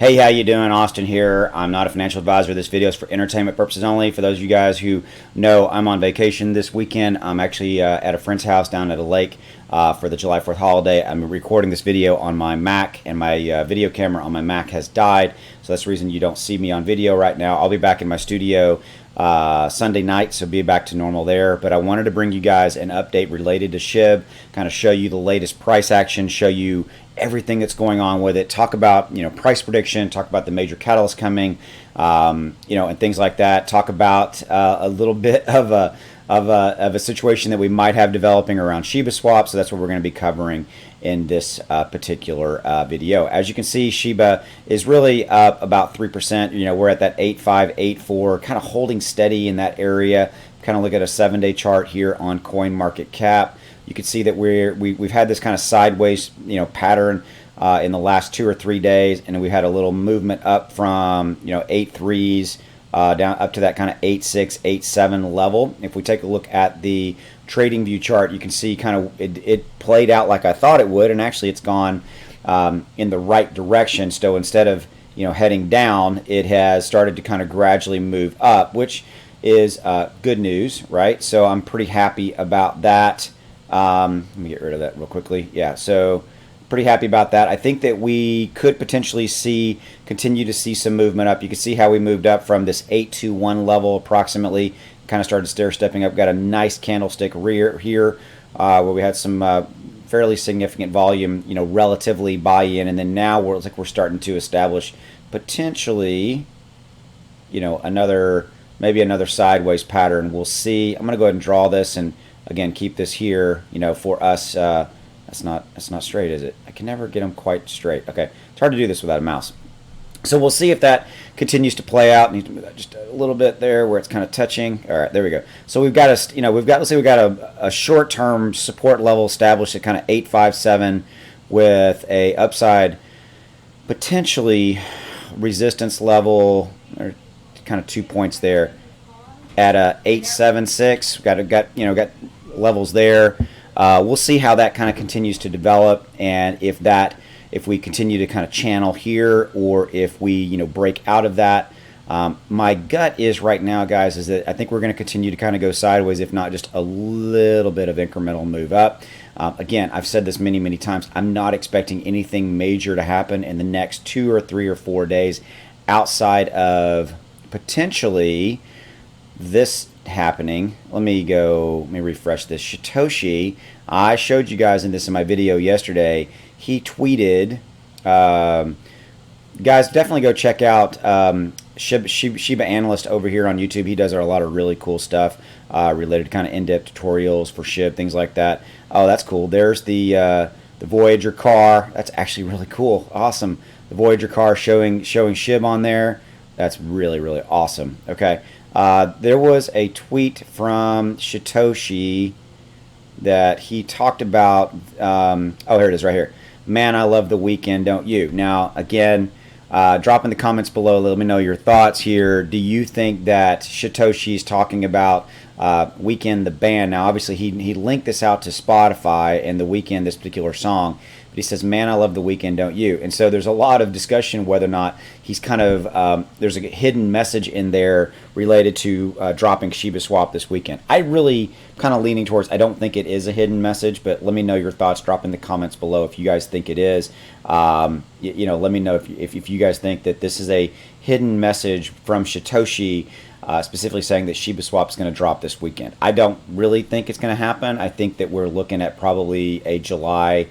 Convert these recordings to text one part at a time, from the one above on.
Hey, how you doing? Austin here. I'm not a financial advisor. This video is for entertainment purposes only. For those of you guys who know, I'm on vacation this weekend. I'm actually at a friend's house down at a lake for the July 4th holiday. I'm recording this video on my Mac, and my video camera on my Mac has died. So that's the reason you don't see me on video right now. I'll be back in my studio Sunday night, so be back to normal there. But I wanted to bring you guys an update related to SHIB, kind of show you the latest price action, show you everything that's going on with it, talk about price prediction, talk about the major catalysts coming, and things like that. Talk about a little bit of a situation that we might have developing around Shiba Swap. So that's what we're going to be covering in this particular video. As you can see, Shiba is really up about 3%. We're at that 8.5, 8.4, kind of holding steady in that area. Kind of look at a 7-day chart here on CoinMarketCap. You can see that we've had this kind of sideways pattern in the last 2 or 3 days, and we had a little movement up from 8.3s down up to that kind of 8.6, 8.7 level. If we take a look at the trading view chart, you can see kind of it played out like I thought it would, and actually it's gone in the right direction. So instead of heading down, it has started to kind of gradually move up, which is good news, right? So I'm pretty happy about that. Let me get rid of that real quickly. Yeah, so pretty happy about that. I think that we could potentially continue to see some movement up. You can see how we moved up from this 821 level approximately, kind of started stair-stepping up. Got a nice candlestick rear here where we had some fairly significant volume, relatively buy-in, and then now we're starting to establish potentially, maybe another sideways pattern. We'll see. I'm going to go ahead and draw this and again keep this here. For us, that's not straight, is it? I can never get them quite straight. Okay, it's hard to do this without a mouse. So we'll see if that continues to play out. Need to move that just a little bit there where it's kind of touching. All right, there we go. So we've got a short-term support level established at kind of 857 with a upside potentially resistance level, or kind of 2 points there at a 876. Got levels there. We'll see how that kind of continues to develop, and if we continue to kind of channel here, or if we break out of that. My gut is right now, guys, is that I think we're going to continue to kind of go sideways, if not just a little bit of incremental move up. Again, I've said this many times. I'm not expecting anything major to happen in the next 2 or 3 or 4 days outside of potentially this happening. Let me refresh this. Satoshi, I showed you guys in my video yesterday. He tweeted, guys, definitely go check out Shiba Analyst over here on YouTube. He does a lot of really cool stuff related to kind of in-depth tutorials for SHIB, things like that. Oh, that's cool. There's the Voyager car. That's actually really cool. Awesome. The Voyager car showing SHIB on there. That's really awesome. Okay. There was a tweet from Satoshi that he talked about. Oh, here it is right here. Man, I love the weekend, don't you? Now, again, drop in the comments below. Let me know your thoughts here. Do you think that Satoshi's talking about Weekend the band? Now, obviously, he linked this out to Spotify and the Weekend, this particular song. But he says, man, I love the weekend, don't you? And so there's a lot of discussion whether or not he's kind of, there's a hidden message in there related to dropping Shiba Swap this weekend. I really kind of leaning towards, I don't think it is a hidden message, but let me know your thoughts. Drop in the comments below if you guys think it is. Let me know if you guys think that this is a hidden message from Satoshi, specifically saying that Shiba Swap is going to drop this weekend. I don't really think it's going to happen. I think that we're looking at probably a July,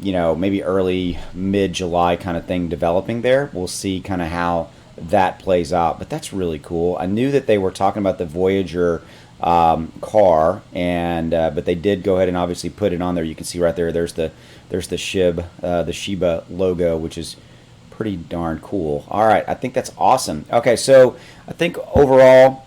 maybe early mid-July kind of thing developing there. We'll see kind of how that plays out, but that's really cool. I knew that they were talking about the Voyager car, and but they did go ahead and obviously put it on there. You can see right there. There's the SHIB, the Shiba logo, which is pretty darn cool. All right, I think that's awesome. Okay, so I think overall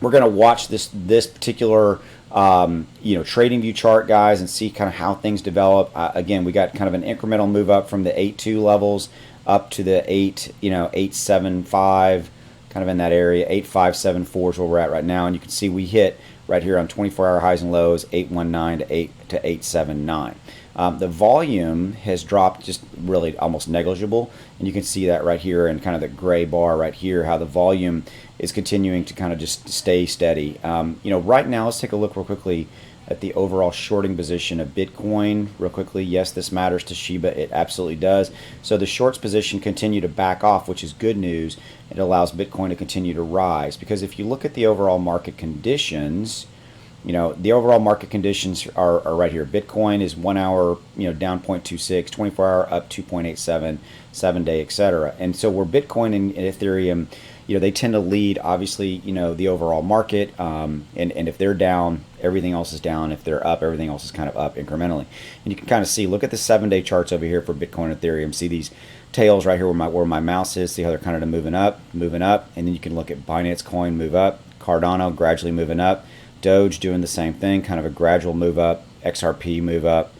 we're gonna watch this particular trading view chart, guys, and see kind of how things develop. Again, we got kind of an incremental move up from the 8.2 levels up to the 8.75, kind of in that area. 8.574 is where we're at right now, and you can see we hit right here on 24-hour highs and lows 819 to 8.79. The volume has dropped just really almost negligible, and you can see that right here in kind of the gray bar right here, how the volume is continuing to kind of just stay steady. Right now, let's take a look real quickly at the overall shorting position of Bitcoin real quickly. Yes, this matters to Shiba. It absolutely does. So the shorts position continue to back off, which is good news. It allows Bitcoin to continue to rise, because if you look at the overall market conditions, the overall market conditions are right here. Bitcoin is 1 hour, down 0.26, 24 hour up 2.87, 7-day, etc. And so where Bitcoin and Ethereum, they tend to lead, obviously, the overall market. And if they're down, everything else is down. If they're up, everything else is kind of up incrementally. And you can kind of see, look at the 7-day charts over here for Bitcoin and Ethereum. See these tails right here where my mouse is. See how they're kind of moving up. And then you can look at Binance Coin move up, Cardano gradually moving up, Doge doing the same thing, kind of a gradual move up, XRP move up,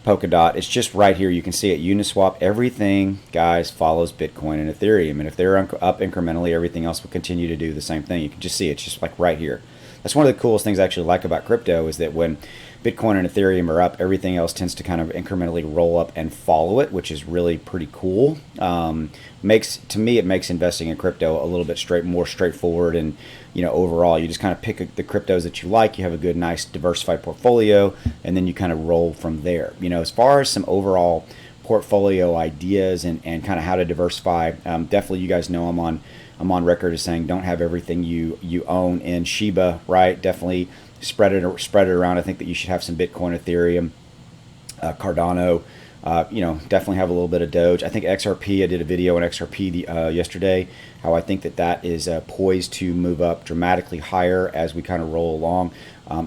Polkadot. It's just right here. You can see it. Uniswap, everything, guys, follows Bitcoin and Ethereum. And if they're up incrementally, everything else will continue to do the same thing. You can just see it's just like right here. That's one of the coolest things I actually like about crypto, is that when Bitcoin and Ethereum are up, everything else tends to kind of incrementally roll up and follow it, which is really pretty cool. To me, it makes investing in crypto a little bit more straightforward, and overall, you just kind of pick the cryptos that you like. You have a good, nice, diversified portfolio, and then you kind of roll from there. As far as some overall portfolio ideas and kind of how to diversify, definitely, you guys know I'm on record as saying don't have everything you own in Shiba, right? Definitely spread it around. I think that you should have some Bitcoin, Ethereum, Cardano. Definitely have a little bit of Doge. I think XRP, I did a video on XRP yesterday, how I think that is poised to move up dramatically higher as we kind of roll along. I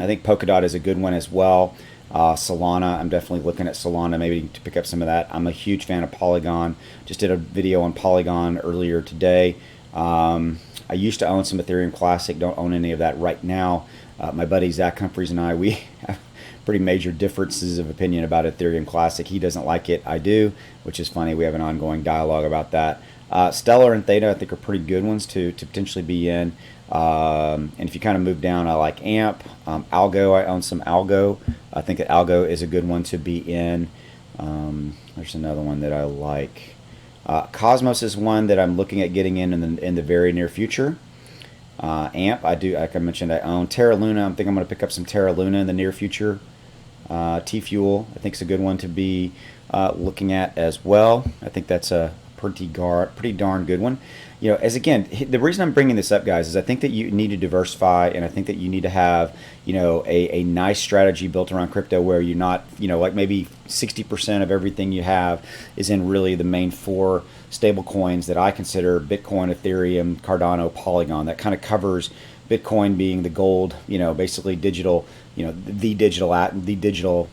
think Polkadot is a good one as well. Solana, I'm definitely looking at Solana maybe to pick up some of that. I'm a huge fan of Polygon. Just did a video on Polygon earlier today. I used to own some Ethereum Classic, don't own any of that right now. My buddy Zach Humphreys and I, we have pretty major differences of opinion about Ethereum Classic. He doesn't like it, I do, which is funny. We have an ongoing dialogue about that. Stellar and Theta, I think, are pretty good ones to potentially be in. And if you kind of move down, I like AMP. Algo, I own some Algo. I think that Algo is a good one to be in. There's another one that I like. Cosmos is one that I'm looking at getting in the very near future. AMP, I do, like I mentioned, I own. Terra Luna, I think I'm going to pick up some Terra Luna in the near future. T-Fuel, I think, is a good one to be looking at as well. I think that's a pretty darn good one. As again, the reason I'm bringing this up, guys, is I think that you need to diversify, and I think that you need to have, a nice strategy built around crypto where you're not, like maybe 60% of everything you have is in really the main 4 stable coins that I consider: Bitcoin, Ethereum, Cardano, Polygon. That kind of covers Bitcoin being the gold, basically digital, the digital,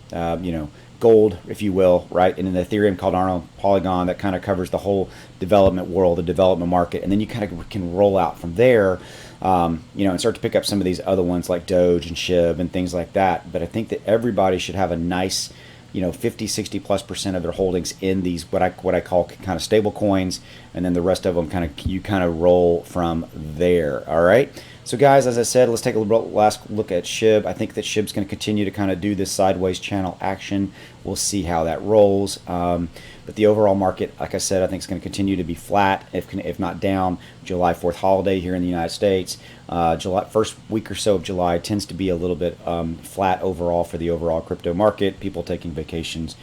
gold, if you will, right? And then Ethereum, Cardano, Polygon, that kind of covers the whole development world, the development market. And then you kind of can roll out from there, and start to pick up some of these other ones like Doge and SHIB and things like that. But I think that everybody should have a nice, 50, 60+% of their holdings in these, what I call kind of stable coins. And then the rest of them you kind of roll from there. All right. So guys, as I said, let's take a last look at SHIB. I think that SHIB's going to continue to kind of do this sideways channel action. We'll see how that rolls. But the overall market, like I said, I think it's going to continue to be flat, if not down. July 4th holiday here in the United States. First week or so of July tends to be a little bit flat overall for the overall crypto market. People taking vacations,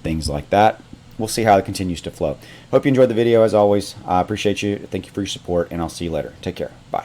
things like that. We'll see how it continues to flow. Hope you enjoyed the video as always. I appreciate you. Thank you for your support, and I'll see you later. Take care. Bye.